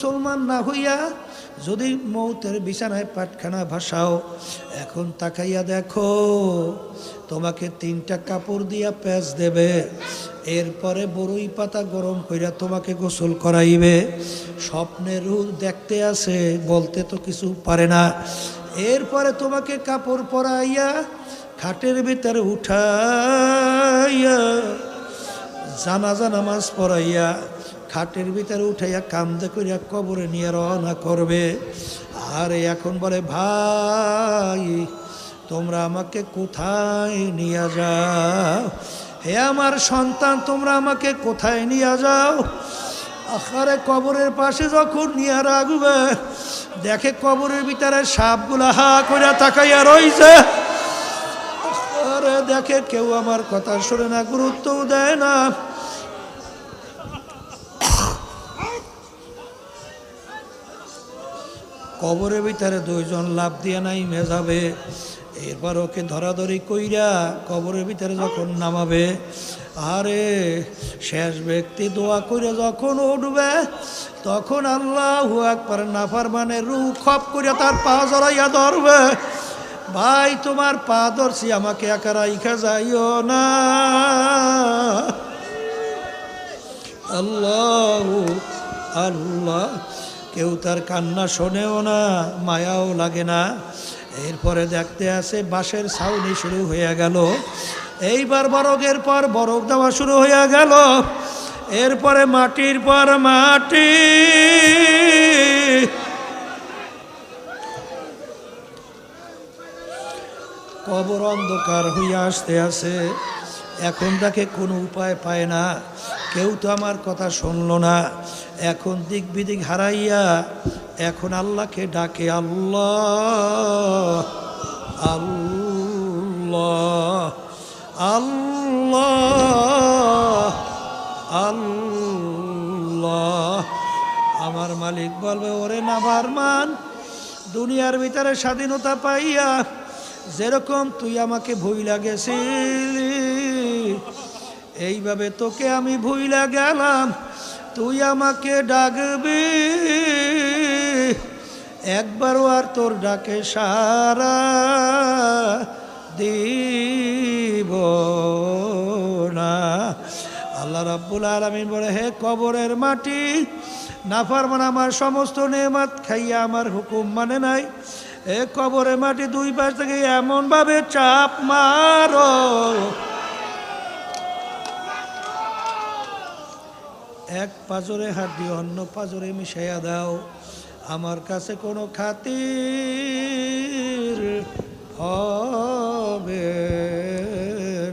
মুসলমান না হইয়া যদি মৌতের বিছানায় পাটখানা ভাসাও, এখন তাকাইয়া দেখো তোমাকে 3টা কাপড় দিয়া প্যাঁচ দেবে, এরপরে বড়ই পাতা গরম কইরা তোমাকে গোসল করাইবে। স্বপ্নের রূপ দেখতে আসে, বলতে তো কিছু পারে না। এরপরে তোমাকে কাপড় পরাইয়া খাটের ভিতরে উঠাইয়া জানাজা নামাজ পড়াইয়া খাটের ভিতরে উঠাইয়া কান্দে করিয়া কবরে নিয়ে রওনা করবে। আর এখন বলে, ভাই তোমরা আমাকে কোথায় নিয়ে যাও? হে আমার সন্তান, তোমরা আমাকে কোথায় নিয়ে যাও? আরে কবরের পাশে যখন নিয়ে রাখবে, দেখে কবরের ভিতরে সাপগুলা হা করে তাকাইয়া রইছে। আরে দেখে কেউ আমার কথা শোনে না, গুরুত্বও দেয় না। কবরের ভিতরে 2 জন লাফ দিয়ে নাইমে যাবে। এরপর ওকে ধরাধরি কইরা কবরের ভিতরে যখন নামাবে, আরে শেষ ব্যক্তি দোয়া করে যখন উঠবে, তখন আল্লাহু আকবার নাফরমানের রূহ খপ করে তার পা জড়াইয়া ধরবে। ভাই তোমার পা ধরছি, আমাকে একা রাইখা যাইও না। আল্লাহু আল্লাহ। কেউ তার কান্না শোনেও না, মায়াও লাগে না। এরপরে দেখতে আসে বাঁশের ছাউনি শুরু হয়ে গেল। এইবার বরফের পর বরফ দেওয়া শুরু হয়ে গেল। এরপরে মাটির পর মাটি। কবর অন্ধকার হইয়া আসতে আসে। এখন তাকে কোনো উপায় পায় না, কেউ তো আমার কথা শুনল না। এখন দিক বিদিক হারাইয়া এখন আল্লাহকে ডাকে, আল্লাহ আল্লাহ আল্লাহ আল্লাহ। আমার মালিক বলবে, ওরে নাফরমান, দুনিয়ার ভিতরে স্বাধীনতা পাইয়া যেরকম তুই আমাকে ভুইলা গেছিলি, এইভাবে তোকে আমি ভুইলা গেলাম। তুই আমাকে ডাকবি, একবারও আর তোর ডাকে সারা দিব না। আল্লাহ রাব্বুল আলামিন বলে, হে কবরের মাটি, নাফরমান আমার সমস্ত নেয়ামত খাইয়া আমার হুকুম মানে নাই। এ কবরের মাটি 2 পাশ থেকে এমন ভাবে চাপ মারো, এক পাজরে হাত দিয়ে অন্য পাজরে মিশাইয়া দাও। আমার কাছে কোনো খাতির হবে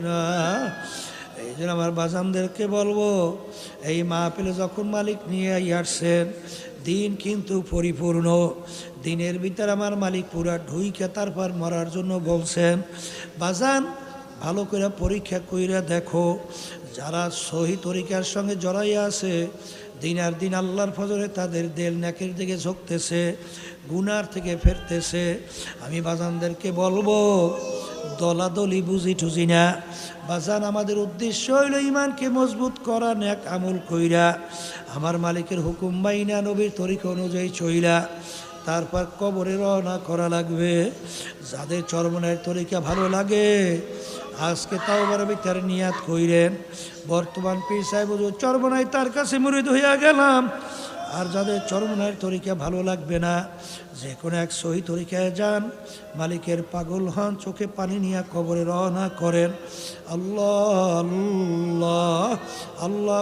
না। এই জন্য আমার বাজানদেরকে বলবো, এই মাহফিলে যখন মালিক নিয়ে আসছেন, দিন কিন্তু পরিপূর্ণ। দিনের ভিতরে আমার মালিক পুরা ঢুইকে তারপর মরার জন্য বলছেন। বাজান ভালো করে পরীক্ষা কইরা দেখো, যারা সহি তরিকার সঙ্গে জড়াইয়া আছে, দিনার দিন আল্লাহর ফজরে তাদের দেল নেকের দিকে ঝুঁকতেছে, গুনার থেকে ফেরতেছে। আমি বাজানদেরকে বলবো, দলাদলি বুঝি টুঝি না বাজান, আমাদের উদ্দেশ্য হইল ইমানকে মজবুত করা, নেক আমল কইরা আমার মালিকের হুকুম মাইনা নবীর তরিকা অনুযায়ী চইলা তারপর কবরে রওনা করা লাগবে। যাদের চরমনের তরিকা ভালো লাগে আজকে তাওবার ভিতরে নিয়াত কইরেন, বর্তমান পীর সাহেব হুজুর চরমনাই তার কাছে মুরিদ হইয়া গেলাম। আর যাদের চরমনের তরিকা ভালো লাগবে না, যে কোনো এক সহি তরিকায় যান, মালিকের পাগল হন, চোখে পানি নিয়ে কবরে রওনা করেন। আল্লাহ আল্লাহ আল্লাহ।